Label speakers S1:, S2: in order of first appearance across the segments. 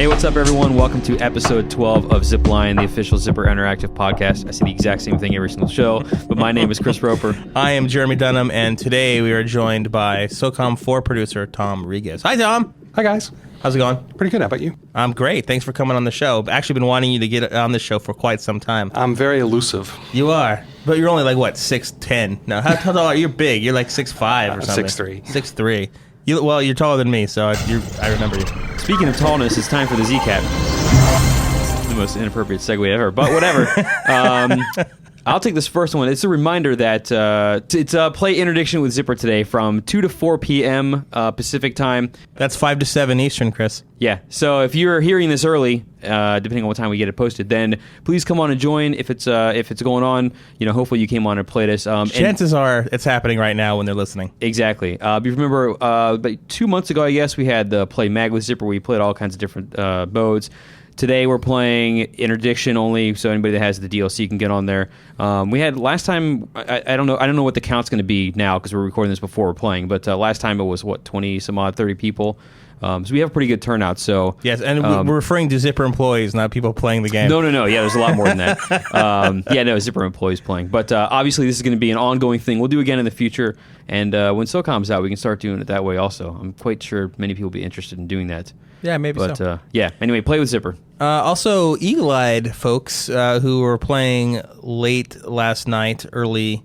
S1: Hey, what's up, everyone? Welcome to episode 12 of Zipline, the official Zipper Interactive podcast. I say the exact same thing every single show, but my name is Chris Roper.
S2: I am Jeremy Dunham, and today we are joined by SOCOM 4 producer Tom Rigas. Hi, Tom.
S3: Hi, guys.
S2: How's it going?
S3: Pretty good. How about you?
S2: I'm great. Thanks for coming on the show. I've actually been wanting you to get on this show for quite some time.
S3: I'm very elusive.
S2: You are, but you're only like, what, 6'10"? No, how tall are you? You're big. You're like 6'5" or something.
S3: 6'3".
S2: 6'3". Well, you're taller than me, so I remember you.
S1: Speaking of tallness, it's time for the Z-Cap. It's the most inappropriate segue ever, but whatever. I'll take this first one. It's a reminder that it's play Interdiction with Zipper today from 2 to 4 p.m. Pacific time.
S2: That's 5 to 7 Eastern, Chris.
S1: Yeah, so if you're hearing this early, depending on what time we get it posted, then please come on and join. If it's going on, hopefully you came on and played us.
S2: Chances are it's happening right now when they're listening.
S1: Exactly. You remember about 2 months ago, I guess, we had the Play Mag with Zipper. We played all kinds of different modes. Today we're playing Interdiction only, so anybody that has the DLC can get on there. We had last time, I don't know what the count's going to be now because we're recording this before we're playing, but last time it was 20 some odd 30 people. So we have a pretty good turnout. So
S2: yes, and we're referring to Zipper employees, not people playing the game.
S1: No. Yeah, there's a lot more than that. Zipper employees playing. But obviously this is going to be an ongoing thing. We'll do again in the future, and when SOCOM's out, we can start doing it that way also. I'm quite sure many people will be interested in doing that.
S2: Yeah, maybe so.
S1: Anyway, play with Zipper.
S2: Also, eagle-eyed folks who were playing late last night, early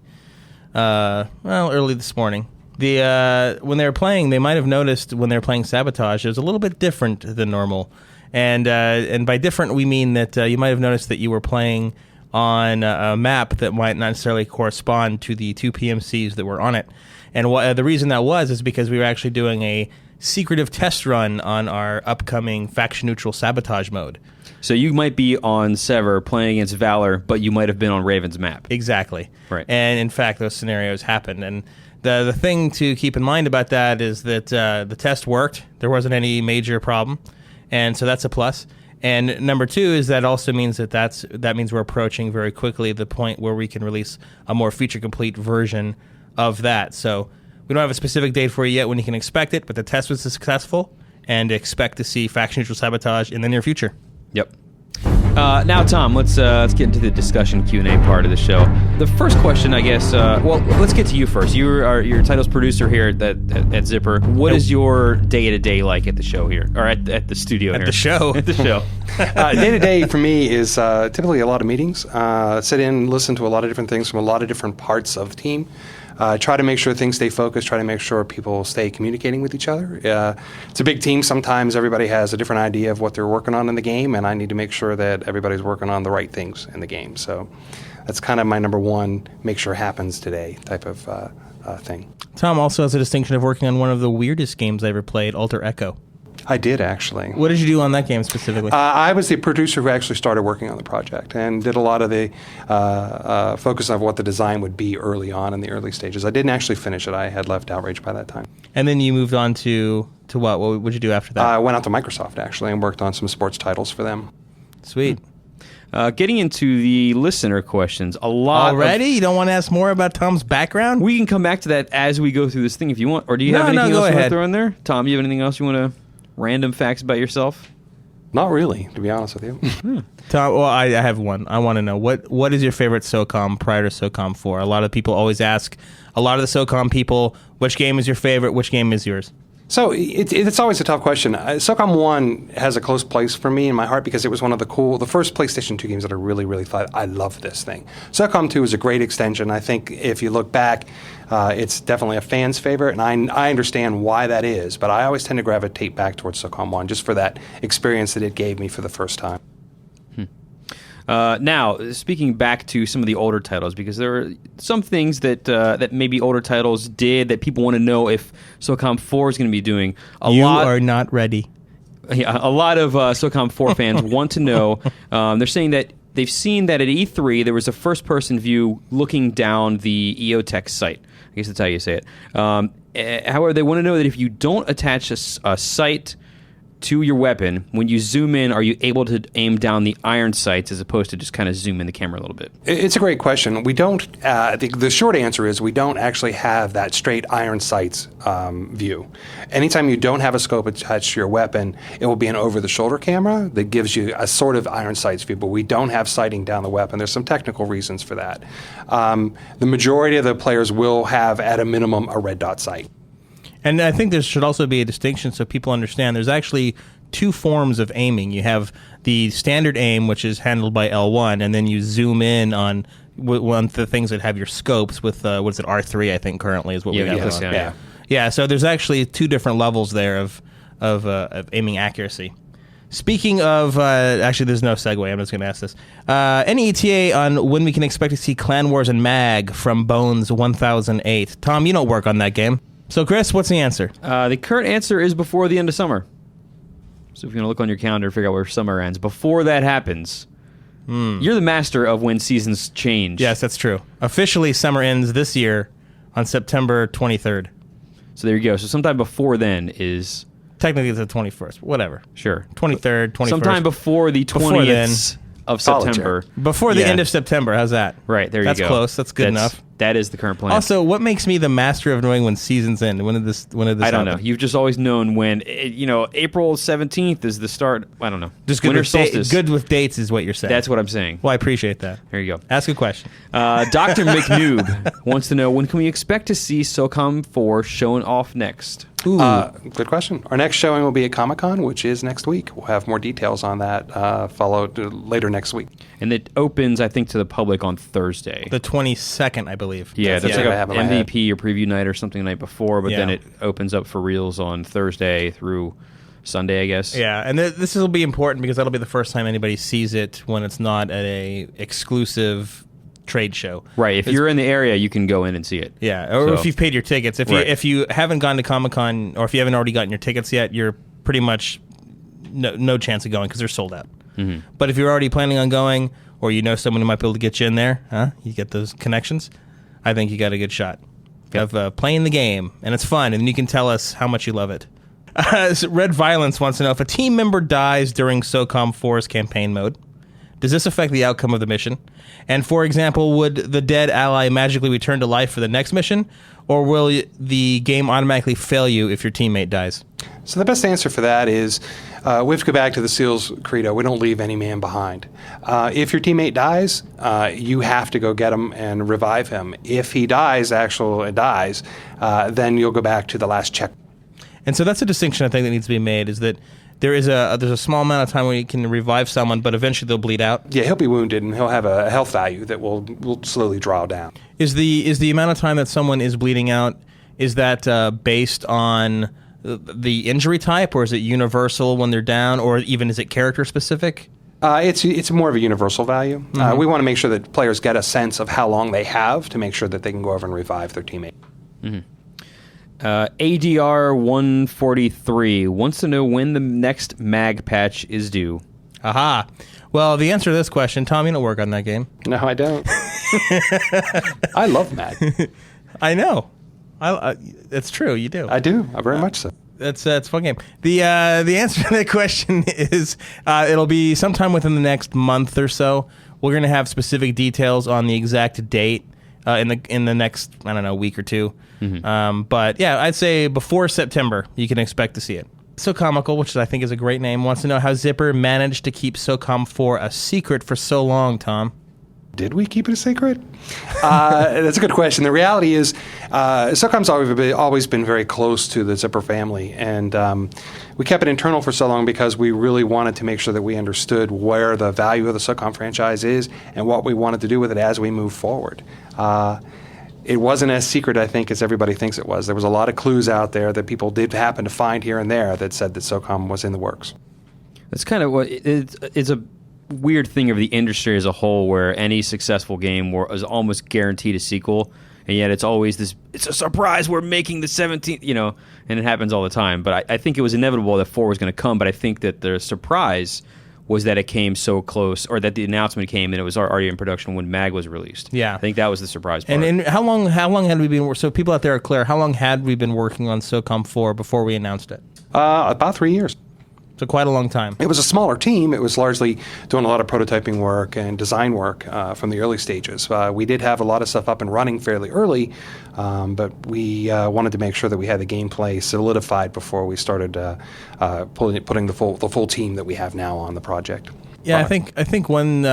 S2: this morning. When they were playing, they might have noticed when they were playing Sabotage, it was a little bit different than normal. And by different, we mean that you might have noticed that you were playing on a map that might not necessarily correspond to the two PMCs that were on it. And the reason that is because we were actually doing a secretive test run on our upcoming faction-neutral Sabotage mode.
S1: So you might be on Sever playing against Valor, but you might have been on Raven's map.
S2: Exactly.
S1: Right.
S2: And in fact, those scenarios happened. And the thing to keep in mind about that is that the test worked. There wasn't any major problem. And so that's a plus. And number two is that also means that means we're approaching very quickly the point where we can release a more feature-complete version of that. So we don't have a specific date for you yet when you can expect it, but the test was successful, and expect to see faction-neutral Sabotage in the near future.
S1: Yep. Now, Tom, let's get into the discussion Q&A part of the show. The first question, I guess, let's get to you first. You are your title's producer here at Zipper. What is your day-to-day like at the show here, or at the studio here?
S2: At the show.
S1: At the show.
S3: Day-to-day for me is typically a lot of meetings. Sit in, listen to a lot of different things from a lot of different parts of the team. Try to make sure things stay focused, try to make sure people stay communicating with each other. It's a big team. Sometimes everybody has a different idea of what they're working on in the game, and I need to make sure that everybody's working on the right things in the game. So that's kind of my number one, make sure happens today type of thing.
S2: Tom also has a distinction of working on one of the weirdest games I ever played, Alter Echo.
S3: I did, actually.
S2: What did you do on that game specifically?
S3: I was the producer who actually started working on the project and did a lot of the focus on what the design would be early on in the early stages. I didn't actually finish it. I had left Outrage by that time.
S2: And then you moved on to what? What would you do after that?
S3: I went out to Microsoft, actually, and worked on some sports titles for them.
S2: Sweet.
S1: Getting into the listener questions, a lot
S2: already? You don't want to ask more about Tom's background?
S1: We can come back to that as we go through this thing if you want. Or do you have anything else you want to throw in there? Tom, you have anything else you want to... Random facts about yourself?
S3: Not really, to be honest with you.
S2: Tom, well, I have one. I want to know, what is your favorite SOCOM prior to SOCOM 4? A lot of people always ask, a lot of the SOCOM people, which game is your favorite, which game is yours?
S3: So it's always a tough question. SOCOM 1 has a close place for me in my heart because it was one of the first PlayStation 2 games that I really, really thought, I love this thing. SOCOM 2 is a great extension. I think if you look back, it's definitely a fan's favorite, and I understand why that is, but I always tend to gravitate back towards SOCOM 1 just for that experience that it gave me for the first time.
S1: Now, speaking back to some of the older titles, because there are some things that maybe older titles did that people want to know if SOCOM 4 is going to be doing.
S2: You are not ready.
S1: Yeah, a lot of SOCOM 4 fans want to know. They're saying that they've seen that at E3 there was a first-person view looking down the EOTech site. I guess that's how you say it. However, they want to know that if you don't attach a site to your weapon. When you zoom in, are you able to aim down the iron sights as opposed to just kind of zoom in the camera a little bit?
S3: It's a great question. We don't. The short answer is we don't actually have that straight iron sights view. Anytime you don't have a scope attached to your weapon, it will be an over-the-shoulder camera that gives you a sort of iron sights view. But we don't have sighting down the weapon. There's some technical reasons for that. The majority of the players will have, at a minimum, a red dot sight.
S2: And I think there should also be a distinction so people understand. There's actually two forms of aiming. You have the standard aim, which is handled by L1, and then you zoom in on one of the things that have your scopes with, what is it, R3, I think, currently is what we have on. Yeah, so there's actually two different levels there of aiming accuracy. Speaking of, actually, there's no segue. I'm just going to ask this. Any ETA on when we can expect to see Clan Wars and Mag from Bones 1008? Tom, you don't work on that game. So, Chris, what's the answer?
S1: The current answer is before the end of summer. So if you're going to look on your calendar, figure out where summer ends. Before that happens, you're the master of when seasons change.
S2: Yes, that's true. Officially, summer ends this year on September 23rd.
S1: So there you go. So sometime before then is...
S2: Technically, it's the 21st. Whatever.
S1: Sure.
S2: 23rd, 21st.
S1: Sometime before the 20th of September.
S2: Before the end of September. How's that?
S1: Right, there you go.
S2: That's close. That's good enough.
S1: That is the current plan.
S2: Also, what makes me the master of knowing when seasons end? When did this
S1: I don't know. You've just always known when, April 17th is the start. I don't know.
S2: Just good
S1: Winter solstice.
S2: Good with dates is what you're saying.
S1: That's what I'm saying.
S2: Well, I appreciate that.
S1: There you go.
S2: Ask a question.
S1: Dr. McNoob wants to know, when can we expect to see SOCOM 4 showing off next?
S3: Good question. Our next showing will be at Comic-Con, which is next week. We'll have more details on that followed later next week.
S1: And it opens, I think, to the public on Thursday.
S2: The 22nd, I believe.
S1: Yeah, that's like an MVP or preview night or something the night before, but then it opens up for reels on Thursday through Sunday, I guess.
S2: Yeah, and this will be important because that'll be the first time anybody sees it when it's not at a exclusive trade show.
S1: Right. If you're in the area, you can go in and see it.
S2: Yeah, or if you've paid your tickets. If you haven't gone to Comic-Con, or if you haven't already gotten your tickets yet, you're pretty much no chance of going because they're sold out. Mm-hmm. But if you're already planning on going, or you know someone who might be able to get you in there, you get those connections, I think you got a good shot of playing the game, and it's fun, and you can tell us how much you love it. Red Violence wants to know, if a team member dies during SOCOM 4's campaign mode, does this affect the outcome of the mission? And for example, would the dead ally magically return to life for the next mission, or will the game automatically fail you if your teammate dies?
S3: So the best answer for that is we have to go back to the SEALs credo. We don't leave any man behind. If your teammate dies, you have to go get him and revive him. If he dies, then you'll go back to the last check. And
S2: so that's a distinction I think that needs to be made, is that there's a small amount of time where you can revive someone, but eventually they'll bleed out.
S3: Yeah, he'll be wounded, and he'll have a health value that will slowly draw down.
S2: Is the amount of time that someone is bleeding out, is that based on the injury type, or is it universal when they're down, or even is it character specific?
S3: It's more of a universal value. Mm-hmm. We want to make sure that players get a sense of how long they have to make sure that they can go over and revive their teammate.
S1: Mm-hmm. ADR 143 wants to know when the next mag patch is due.
S2: Aha. Well, the answer to this question, Tom, you don't work on that game.
S3: No, I don't. I love mag.
S2: I know. It's true, you do.
S3: I do, very much so.
S2: It's a fun game. The answer to that question is it'll be sometime within the next month or so. We're going to have specific details on the exact date in the next, I don't know, week or two. Mm-hmm. But yeah, I'd say before September you can expect to see it. So Comical, which I think is a great name, wants to know how Zipper managed to keep SOCOM 4 a secret for so long, Tom.
S3: Did we keep it a secret? That's a good question. The reality is SOCOM's always been very close to the Zipper family, and we kept it internal for so long because we really wanted to make sure that we understood where the value of the SOCOM franchise is and what we wanted to do with it as we move forward. It wasn't as secret, I think, as everybody thinks it was. There was a lot of clues out there that people did happen to find here and there that said that SOCOM was in the works. That's
S1: kind of what it's a weird thing of the industry as a whole, where any successful game is almost guaranteed a sequel, and yet it's always this, it's a surprise, we're making the 17th, and it happens all the time. But I think it was inevitable that 4 was going to come, but I think that the surprise was that it came so close, or that the announcement came and it was already in production when MAG was released.
S2: Yeah.
S1: I think that was the surprise part.
S2: And how long had we been, so people out there are clear, how long had we been working on SOCOM 4 before we announced it?
S3: About 3 years.
S2: So quite a long time.
S3: It was a smaller team. It was largely doing a lot of prototyping work and design work from the early stages. We did have a lot of stuff up and running fairly early, but we wanted to make sure that we had the gameplay solidified before we started putting the full team that we have now on the project.
S2: Yeah, I think one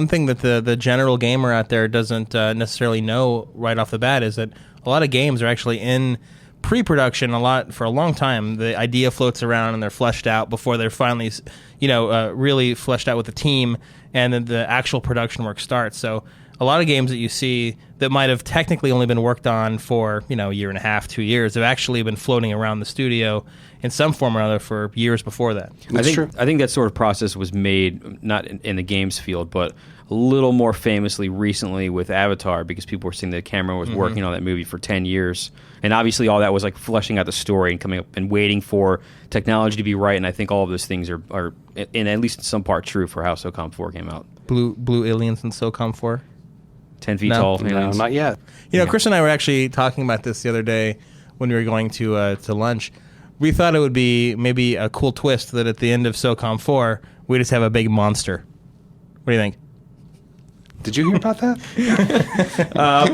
S2: thing that the general gamer out there doesn't necessarily know right off the bat is that a lot of games are actually in pre-production for a long time. The idea floats around and they're fleshed out before they're finally, really fleshed out with the team, and then the actual production work starts. So a lot of games that you see that might have technically only been worked on for, a year and a half, 2 years, have actually been floating around the studio in some form or other for years before that.
S1: I think that sort of process was made not in the games field, but a little more famously recently with Avatar, because people were saying that Cameron was working on that movie for 10 years. And obviously all that was like fleshing out the story and coming up and waiting for technology to be right. And I think all of those things are in at least in some part true for how SOCOM 4 came out.
S2: Blue aliens in SOCOM 4?
S1: 10 feet tall aliens?
S3: No, not yet.
S2: Chris and I were actually talking about this the other day when we were going to lunch. We thought it would be maybe a cool twist that at the end of SOCOM 4, we just have a big monster. What do you think?
S3: Did you hear about that?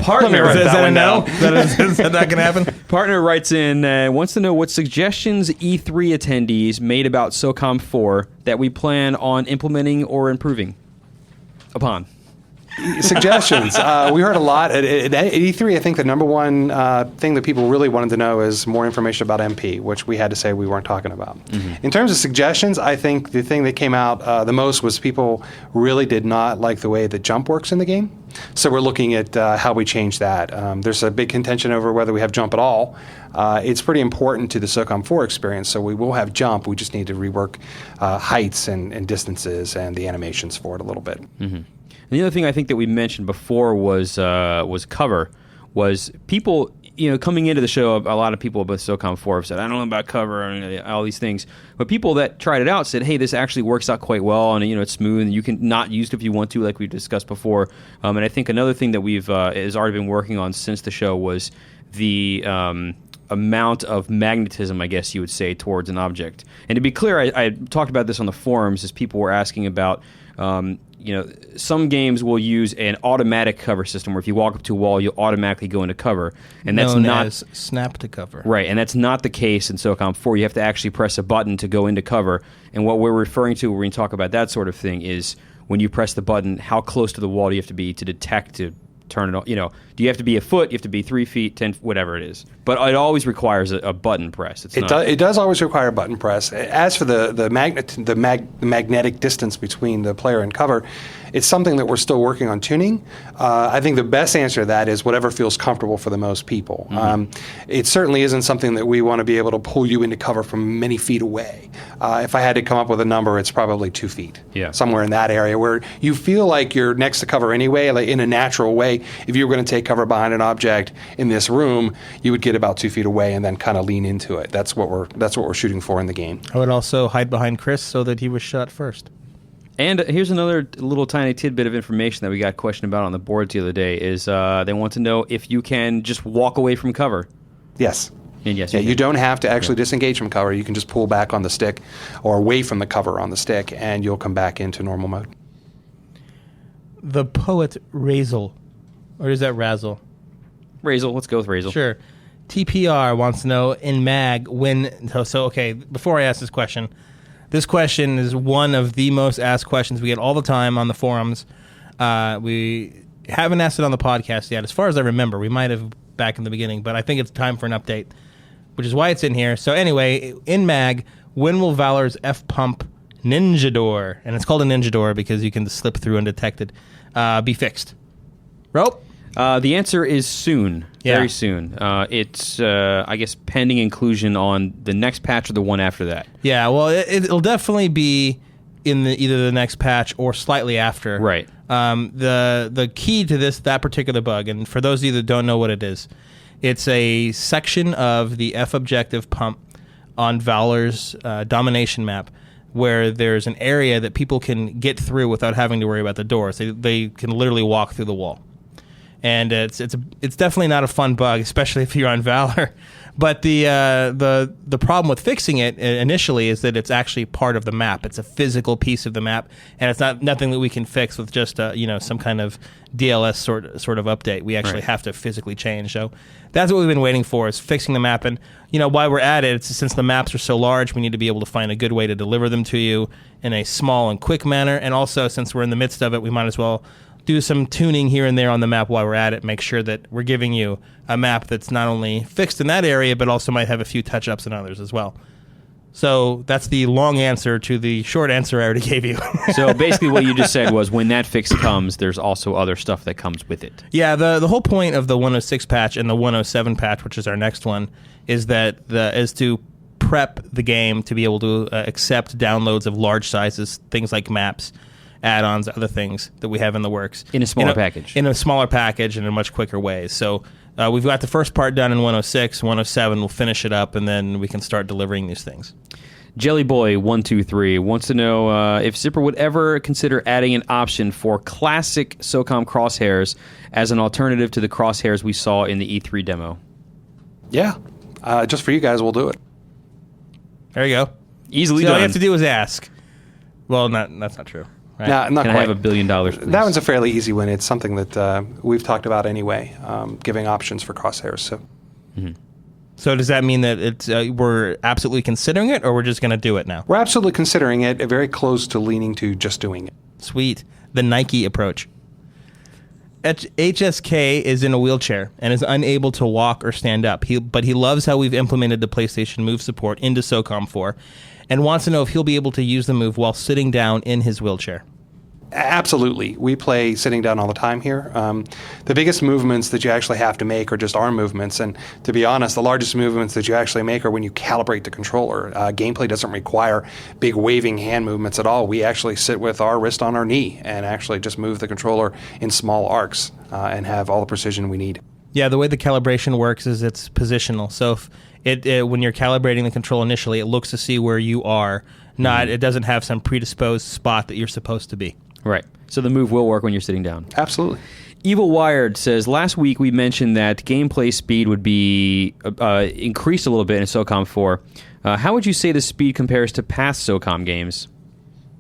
S1: Partner,
S2: is that a no? Is that not going to happen?
S1: Partner writes in, wants to know what suggestions E3 attendees made about SOCOM 4 that we plan on implementing or improving upon.
S3: Suggestions. We heard a lot at E3. I think the number one thing that people really wanted to know is more information about MP, which we had to say we weren't talking about. In terms of suggestions, I think the thing that came out the most was people really did not like the way that jump works in the game. So we're looking at how we change that. There's a big contention over whether we have jump at all. It's pretty important to the SOCOM 4 experience, so we will have jump. We just need to rework heights and distances and the animations for it a little bit.
S1: And the other thing I think that we mentioned before was cover. Was people, coming into the show, a lot of people about SOCOM 4 have said, I don't know about cover and all these things. But people that tried it out said, hey, this actually works out quite well, and it's smooth, and you can not use it if you want to, like we discussed before. And I think another thing that we've has already been working on since the show was the amount of magnetism, I guess you would say, towards an object. And to be clear, I talked about this on the forums as people were asking about some games will use an automatic cover system where if you walk up to a wall, you'll automatically go into cover. And that's not
S2: as snap to cover.
S1: Right, and that's not the case in SOCOM 4. You have to actually press a button to go into cover. And what we're referring to when we talk about that sort of thing is when you press the button, how close to the wall do you have to be to detect to turn it on? Do you have to be a foot? You have to be 3 feet, 10, whatever it is. But it always requires a button press.
S3: It does always require a button press. As for the magnetic distance between the player and cover, it's something that we're still working on tuning. I think the best answer to that is whatever feels comfortable for the most people. It certainly isn't something that we want to be able to pull you into cover from many feet away. If I had to come up with a number, it's probably 2 feet.
S1: Yeah.
S3: Somewhere in that area where you feel like you're next to cover anyway, like in a natural way. If you were going to take cover behind an object in this room, you would get about 2 feet away and then kind of lean into it. That's what we're shooting for in the game.
S2: I would also hide behind Chris so that he was shot first.
S1: And here's another little tiny tidbit of information that we got a question about on the board the other day is they want to know if you can just walk away from cover.
S3: Yes.
S1: And yes,
S3: you don't have to actually disengage from cover. You can just pull back on the stick or away from the cover on the stick, and you'll come back into normal mode.
S2: The poet Razel, or is that Razzle?
S1: Razel, let's go with Razel.
S2: Sure. TPR wants to know in MAG when... So, okay, before I ask this question is one of the most asked questions we get all the time on the forums. We haven't asked it on the podcast yet. As far as I remember, we might have back in the beginning, but I think it's time for an update, which is why it's in here. So anyway, in MAG, when will Valor's F-Pump Ninja Door, and it's called a Ninja Door because you can slip through undetected, be fixed? Rope?
S1: The answer is soon.
S2: Yeah.
S1: Very soon. It's, I guess, pending inclusion on the next patch or the one after that.
S2: Yeah, well, it'll definitely be in either the next patch or slightly after.
S1: Right.
S2: The key to that particular bug, and for those of you that don't know what it is, it's a section of the F objective pump on Valor's domination map where there's an area that people can get through without having to worry about the doors. They can literally walk through the wall. and it's definitely not a fun bug, especially if you're on Valor. But the problem with fixing it initially is that it's actually part of the map. It's a physical piece of the map, and it's nothing that we can fix with just some kind of DLS sort of update. We actually have to physically change. So that's what we've been waiting for, is fixing the map. And while we're at it, since the maps are so large, we need to be able to find a good way to deliver them to you in a small and quick manner. And also, since we're in the midst of it, we might as well do some tuning here and there on the map while we're at it, make sure that we're giving you a map that's not only fixed in that area, but also might have a few touch-ups in others as well. So that's the long answer to the short answer I already gave you.
S1: So basically what you just said was when that fix comes, there's also other stuff that comes with it.
S2: Yeah, the whole point of the 106 patch and the 107 patch, which is our next one, is to prep the game to be able to accept downloads of large sizes, things like maps, add-ons, other things that we have in the works.
S1: In a smaller package.
S2: In a smaller package and in much quicker ways. So we've got the first part done in 106, 107, we'll finish it up, and then we can start delivering these things.
S1: Jellyboy123 wants to know if Zipper would ever consider adding an option for classic SOCOM crosshairs as an alternative to the crosshairs we saw in the E3 demo.
S3: Yeah. Just for you guys, we'll do it.
S2: There you go.
S1: Easily
S2: so
S1: done.
S2: All you have to do is ask. Well, that's not true. Right?
S3: Not
S1: Can
S3: quite.
S1: I have $1 billion, please?
S3: That one's a fairly easy one. It's something that we've talked about anyway, giving options for crosshairs. So,
S2: So does that mean that we're absolutely considering it, or we're just going to do it now?
S3: we're absolutely considering it, very close to leaning to just doing it.
S2: Sweet. The Nike approach. HSK is in a wheelchair and is unable to walk or stand up. But he loves how we've implemented the PlayStation Move support into SOCOM 4 and wants to know if he'll be able to use the Move while sitting down in his wheelchair.
S3: Absolutely. We play sitting down all the time here. The biggest movements that you actually have to make are just arm movements. And to be honest, the largest movements that you actually make are when you calibrate the controller. Gameplay doesn't require big waving hand movements at all. We actually sit with our wrist on our knee and actually just move the controller in small arcs and have all the precision we need.
S2: Yeah, the way the calibration works is it's positional. So if when you're calibrating the control initially, it looks to see where you are. It doesn't have some predisposed spot that you're supposed to be.
S1: Right. So the Move will work when you're sitting down.
S3: Absolutely.
S1: Evil Wired says, last week we mentioned that gameplay speed would be increased a little bit in SOCOM 4. How would you say the speed compares to past SOCOM games?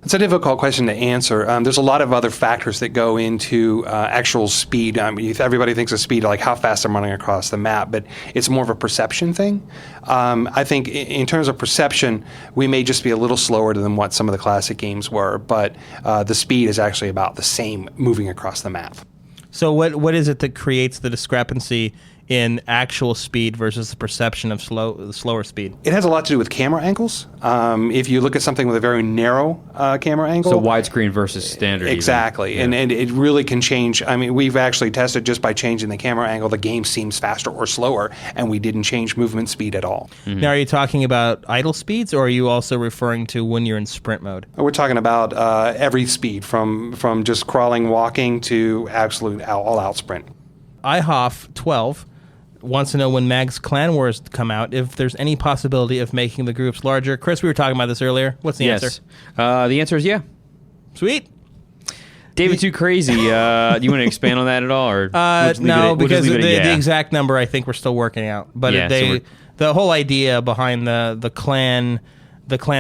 S3: It's a difficult question to answer. There's a lot of other factors that go into actual speed. Everybody thinks of speed like how fast I'm running across the map, but it's more of a perception thing. I think in terms of perception, we may just be a little slower than what some of the classic games were, but the speed is actually about the same moving across the map.
S2: So what is it that creates the discrepancy in actual speed versus the perception of slower speed?
S3: It has a lot to do with camera angles. If you look at something with a very narrow camera angle.
S1: So widescreen versus standard.
S3: Exactly.
S1: Even.
S3: And it really can change. I mean, we've actually tested just by changing the camera angle, the game seems faster or slower, and we didn't change movement speed at all.
S2: Mm-hmm. Now, are you talking about idle speeds, or are you also referring to when you're in sprint mode?
S3: We're talking about every speed, from just crawling, walking, to absolute all-out sprint.
S2: IHOF12 wants to know when Mag's Clan Wars come out, if there's any possibility of making the groups larger. Chris, we were talking about this earlier. What's the answer?
S1: The answer is yeah.
S2: Sweet.
S1: David Too Crazy, do you want to expand on that at all? Or
S2: no, because the exact number I think we're still working out. But the whole idea behind the clan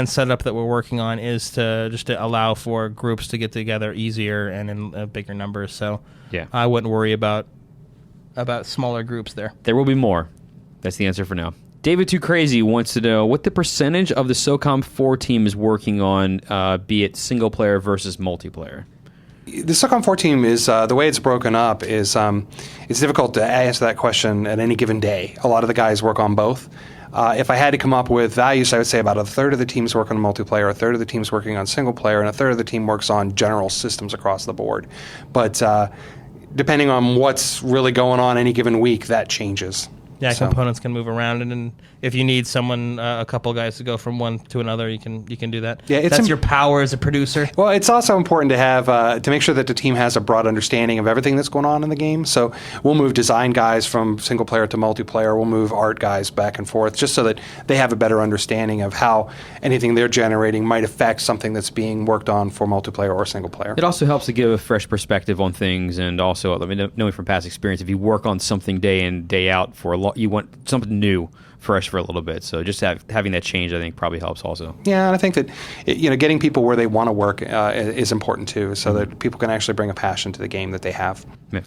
S2: setup that we're working on is to allow for groups to get together easier and in bigger numbers. So
S1: yeah.
S2: I wouldn't worry about smaller groups there.
S1: There will be more. That's the answer for now. David Too Crazy wants to know what the percentage of the SOCOM 4 team is working on, be it single player versus multiplayer.
S3: The SOCOM 4 team is, the way it's broken up is, it's difficult to answer that question at any given day. A lot of the guys work on both. If I had to come up with values, I would say about a third of the teams work on multiplayer, a third of the teams working on single player, and a third of the team works on general systems across the board. But depending on what's really going on any given week, that changes.
S2: Yeah,
S3: So-
S2: components can move around, and then if you need someone, a couple guys to go from one to another, you can do that.
S3: Yeah,
S2: that's your power as a producer.
S3: Well, it's also important to have to make sure that the team has a broad understanding of everything that's going on in the game. So we'll move design guys from single player to multiplayer. We'll move art guys back and forth, just so that they have a better understanding of how anything they're generating might affect something that's being worked on for multiplayer or single player.
S1: It also helps to give a fresh perspective on things, and also, I mean, knowing from past experience, if you work on something day in, day out for a lot, you want something new, fresh for a little bit. So just having that change, I think, probably helps also.
S3: Yeah, and I think that getting people where they want to work is important too, so that people can actually bring a passion to the game that they have.
S1: Yeah.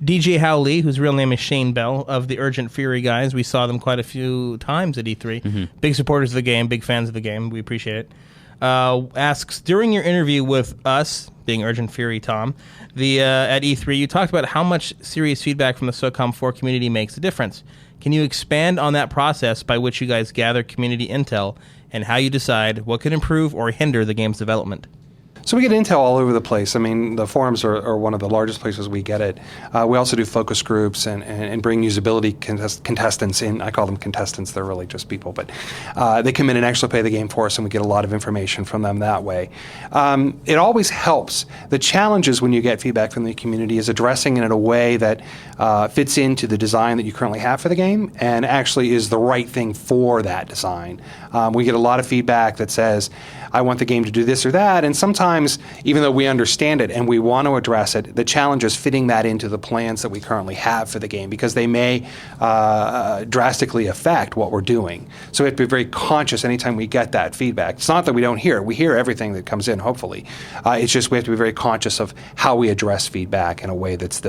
S2: DJ Howley, whose real name is Shane Bell, of the Urgent Fury guys. We saw them quite a few times at E3. Big supporters of the game, big fans of the game. We appreciate it. Asks, during your interview with us, being Urgent Fury, Tom, at E3, you talked about how much serious feedback from the SOCOM 4 community makes a difference. Can you expand on that process by which you guys gather community intel and how you decide what could improve or hinder the game's development?
S3: So we get intel all over the place. I mean, the forums are one of the largest places we get it. We also do focus groups and bring usability contestants in. I call them contestants. They're really just people. But they come in and actually play the game for us, and we get a lot of information from them that way. It always helps. The challenge is when you get feedback from the community is addressing it in a way that fits into the design that you currently have for the game and actually is the right thing for that design. We get a lot of feedback that says, I want the game to do this or that, and sometimes, even though we understand it and we want to address it, the challenge is fitting that into the plans that we currently have for the game, because they may drastically affect what we're doing. So we have to be very conscious anytime we get that feedback. It's not that we don't hear it. We hear everything that comes in, hopefully. It's just we have to be very conscious of how we address feedback in a way that's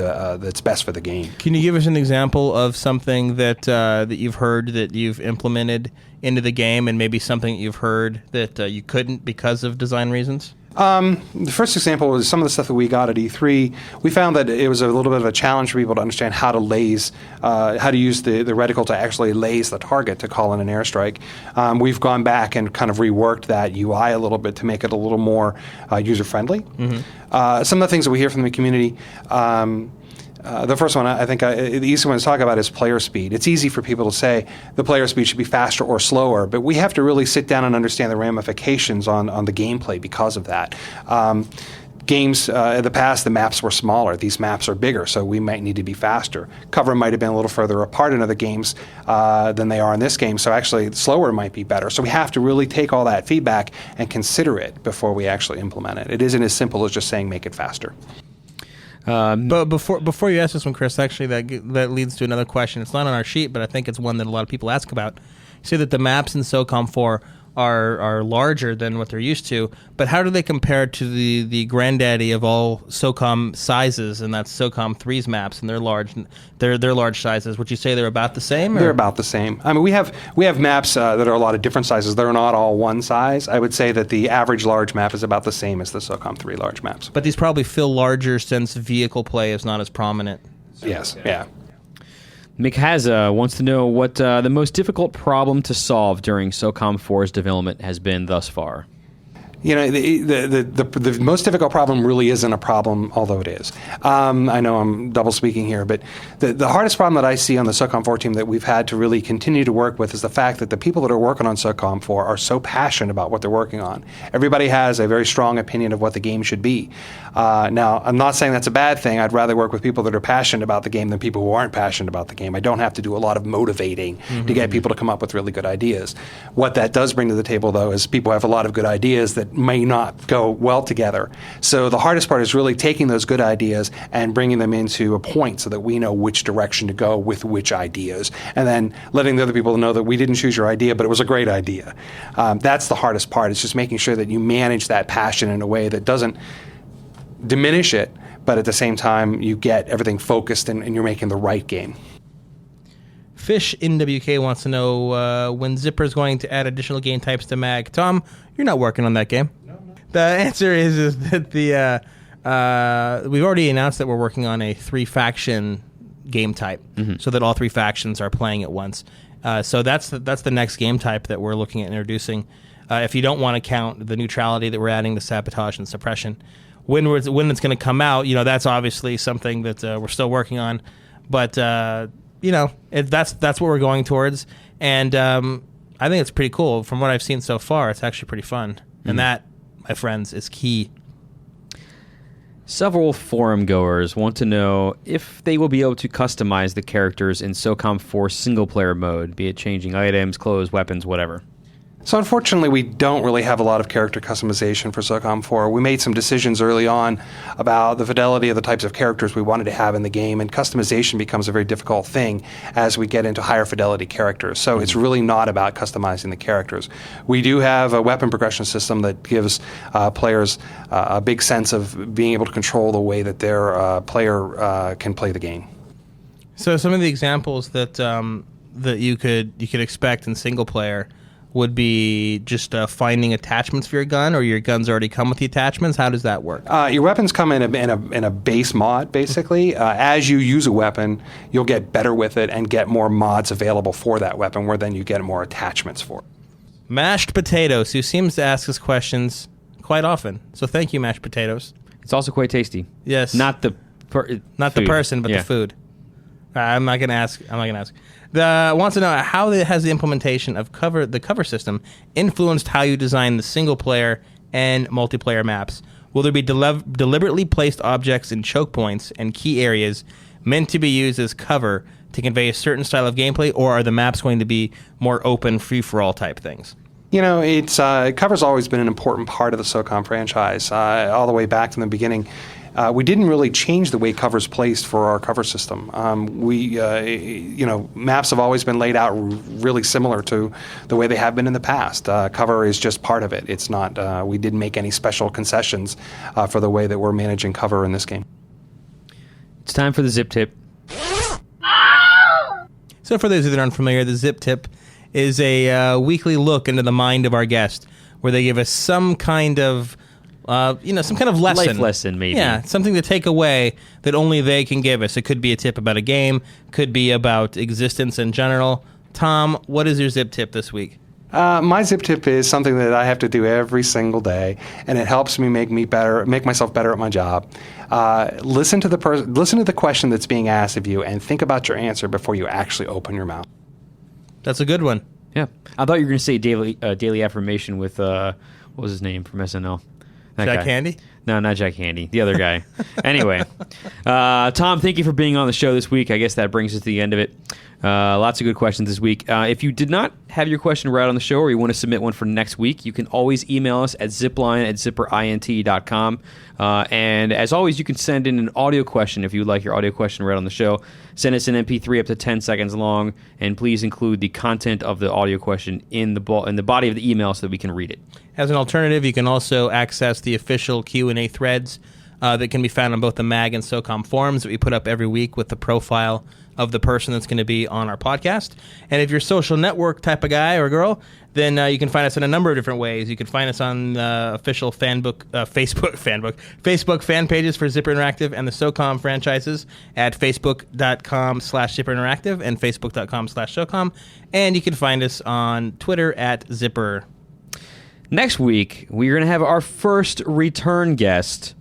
S3: best for the game.
S2: Can you give us an example of something that you've heard that you've implemented into the game, and maybe something that you've heard that you couldn't because of design reasons?
S3: The first example was some of the stuff that we got at E3. We found that it was a little bit of a challenge for people to understand how to use the reticle to actually laze the target to call in an airstrike. We've gone back and kind of reworked that UI a little bit to make it a little more user-friendly. Some of the things that we hear from the community, the first one, I think the easy one to talk about is player speed. It's easy for people to say the player speed should be faster or slower, but we have to really sit down and understand the ramifications on the gameplay because of that. Games in the past, the maps were smaller. These maps are bigger, so we might need to be faster. Cover might have been a little further apart in other games than they are in this game, so actually slower might be better. So we have to really take all that feedback and consider it before we actually implement it. It isn't as simple as just saying make it faster.
S2: But before you ask this one, Chris, actually that leads to another question. It's not on our sheet, but I think it's one that a lot of people ask about. You say that the maps in SOCOM 4 are larger than what they're used to, but how do they compare to the granddaddy of all SOCOM sizes, and that's SOCOM 3's maps, and they're large sizes? Would you say they're about the same? Or?
S3: They're about the same. I mean, we have maps that are a lot of different sizes. They're not all one size. I would say that the average large map is about the same as the SOCOM 3 large maps.
S2: But these probably feel larger since vehicle play is not as prominent.
S3: Yes, yeah.
S1: Mick Hazza wants to know what the most difficult problem to solve during SOCOM 4's development has been thus far.
S3: You know, the most difficult problem really isn't a problem, although it is. I know I'm double speaking here, but the hardest problem that I see on the SOCOM 4 team that we've had to really continue to work with is the fact that the people that are working on SOCOM 4 are so passionate about what they're working on. Everybody has a very strong opinion of what the game should be. Now, I'm not saying that's a bad thing. I'd rather work with people that are passionate about the game than people who aren't passionate about the game. I don't have to do a lot of motivating to get people to come up with really good ideas. What that does bring to the table, though, is people have a lot of good ideas that may not go well together. So the hardest part is really taking those good ideas and bringing them into a point so that we know which direction to go with which ideas, and then letting the other people know that we didn't choose your idea, but it was a great idea. That's the hardest part. It's just making sure that you manage that passion in a way that doesn't diminish it, but at the same time you get everything focused and you're making the right game.
S2: Fish in WK wants to know when Zipper's going to add additional game types to MAG. Tom, you're not working on that game. No. The answer is that we've already announced that we're working on a 3-faction game type, so that all 3 factions are playing at once. So that's the next game type that we're looking at introducing. If you don't want to count the neutrality that we're adding to sabotage and suppression, when it's going to come out, that's obviously something that we're still working on. But that's what we're going towards, and I think it's pretty cool. From what I've seen so far, it's actually pretty fun, and that, my friends, is key.
S1: Several forum goers want to know if they will be able to customize the characters in SOCOM 4 single-player mode, be it changing items, clothes, weapons, whatever.
S3: So unfortunately, we don't really have a lot of character customization for SOCOM 4. We made some decisions early on about the fidelity of the types of characters we wanted to have in the game, and customization becomes a very difficult thing as we get into higher fidelity characters. So it's really not about customizing the characters. We do have a weapon progression system that gives players a big sense of being able to control the way that their player can play the game.
S2: So some of the examples that that you could expect in single player would be just finding attachments for your gun, or your guns already come with the attachments? How does that work?
S3: Your weapons come in a base mod, basically. As you use a weapon, you'll get better with it and get more mods available for that weapon, where then you get more attachments for it.
S2: Mashed Potatoes, who seems to ask us questions quite often. So thank you, Mashed Potatoes.
S1: It's also quite tasty.
S2: Yes.
S1: Not the
S2: person, but the food. I'm not going to ask. Wants to know how has the implementation of the cover system influenced how you design the single player and multiplayer maps. Will there be deliberately placed objects in choke points and key areas meant to be used as cover to convey a certain style of gameplay, or are the maps going to be more open, free-for-all type things?
S3: It's cover's always been an important part of the SOCOM franchise, all the way back from the beginning. We didn't really change the way cover's placed for our cover system. Maps have always been laid out really similar to the way they have been in the past. Cover is just part of it. It's not. We didn't make any special concessions for the way that we're managing cover in this game.
S1: It's time for the zip tip.
S2: So for those that aren't familiar, the zip tip is a weekly look into the mind of our guest, where they give us some kind of some kind of lesson.
S1: Life lesson, maybe.
S2: Yeah, something to take away that only they can give us. It could be a tip about a game, could be about existence in general. Tom, what is your zip tip this week?
S3: My zip tip is something that I have to do every single day, and it helps me make myself better at my job. Listen to the question that's being asked of you, and think about your answer before you actually open your mouth.
S2: That's a good one.
S1: Yeah, I thought you were going to say daily affirmation with what was his name from SNL?
S2: Jack Handy?
S1: No, not Jack Handy. The other guy. Anyway, Tom, thank you for being on the show this week. I guess that brings us to the end of it. Lots of good questions this week. If you did not have your question right on the show, or you want to submit one for next week, you can always email us at zipline@zipperint.com. And as always, you can send in an audio question if you would like your audio question read on the show. Send us an MP3 up to 10 seconds long, and please include the content of the audio question in the body of the email so that we can read it.
S2: As an alternative, you can also access the official Q&A threads that can be found on both the MAG and SOCOM forums that we put up every week with the profile of the person that's going to be on our podcast. And if you're a social network type of guy or girl, then you can find us in a number of different ways. You can find us on official Facebook fan pages for Zipper Interactive and the SOCOM franchises at facebook.com/ZipperInteractive and facebook.com/SOCOM. And you can find us on Twitter at Zipper.
S1: Next week, we're going to have our first return guest,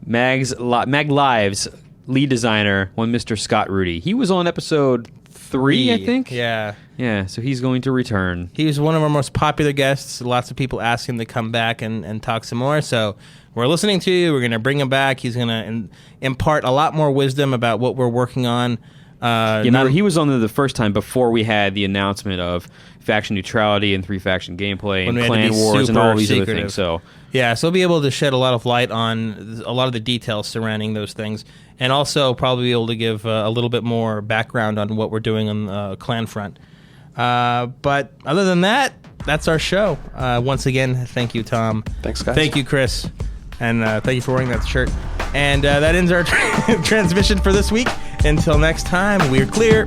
S1: Mag Live's lead designer, one Mr. Scott Rudy. He was on episode 3, I think.
S2: Yeah.
S1: Yeah, so he's going to return.
S2: He was one of our most popular guests. Lots of people asked him to come back and talk some more. So we're listening to you. We're going to bring him back. He's going to impart a lot more wisdom about what we're working on.
S1: He was on the first time before we had the announcement of faction neutrality and 3-faction gameplay and clan wars and all these secretive other things. So
S3: Thanks, guys.
S2: Thank you, Chris. And thank you for wearing that shirt. And that ends our transmission for this week. Until next time, we're clear.